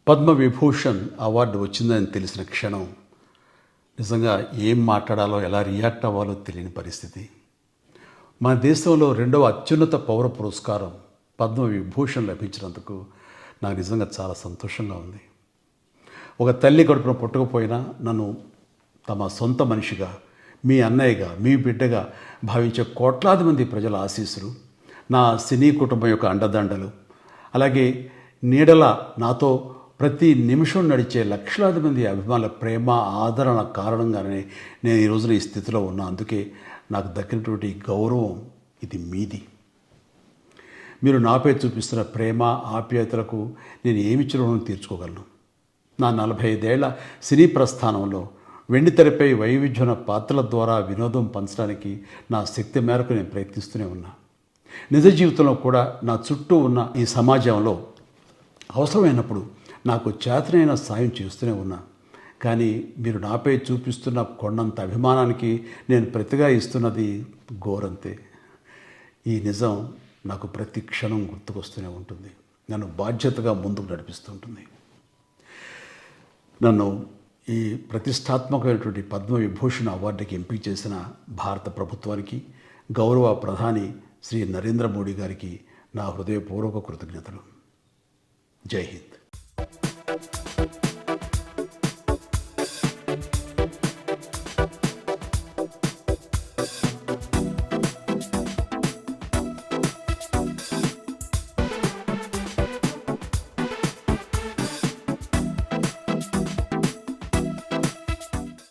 Padma Vibhushan award వచ్చిందని తెలిసిన క్షణం నిజంగా ఏం మాట్లాడాలో ఎలా రియాక్ట్ అవ్వాలో తెలియని పరిస్థితి. మన దేశంలో రెండవ అత్యున్నత పౌర పురస్కారం పద్మవిభూషణ్ లభించినందుకు నాకు నిజంగా చాలా సంతోషంగా ఉంది. ఒక తల్లి కడుపున పుట్టకపోయినా నన్ను తమ సొంత మనిషిగా, మీ అన్నయ్యగా, మీ బిడ్డగా భావించే కోట్లాది మంది ప్రజల ఆశీస్సులు, నా సినీ కుటుంబం యొక్క అండదండలు, అలాగే నీడల నాతో ప్రతి నిమిషం నడిచే లక్షలాది మంది అభిమానుల ప్రేమ, ఆదరణ కారణంగానే నేను ఈ రోజున ఈ స్థితిలో ఉన్నా. అందుకే నాకు దక్కినటువంటి గౌరవం ఇది మీది. మీరు నాపై చూపిస్తున్న ప్రేమ, ఆప్యాయతలకు నేను ఏమి రుణం తీర్చుకోగలను? నా 45 ఏళ్ల సినీ ప్రస్థానంలో వెండితెరపై వైవిధ్యమైన పాత్రల ద్వారా వినోదం పంచడానికి నా శక్తి మేరకు నేను ప్రయత్నిస్తూనే ఉన్నా. నిజ జీవితంలో కూడా నా చుట్టూ ఉన్న ఈ సమాజంలో అవసరమైనప్పుడు నాకు చేతనైన సాయం చేస్తూనే ఉన్నా. కానీ మీరు నాపై చూపిస్తున్న కొండంత అభిమానానికి నేను ప్రతిగా ఇస్తున్నది గోరంతే. ఈ నిజం నాకు ప్రతి క్షణం గుర్తుకొస్తూనే ఉంటుంది, నన్ను బాధ్యతగా ముందుకు నడిపిస్తుంటుంది. నన్ను ఈ ప్రతిష్టాత్మకమైనటువంటి పద్మవిభూషణ్ అవార్డుకి ఎంపిక చేసిన భారత ప్రభుత్వానికి, గౌరవ ప్రధాని శ్రీ నరేంద్ర మోడీ గారికి నా హృదయపూర్వక కృతజ్ఞతలు. జై హింద్.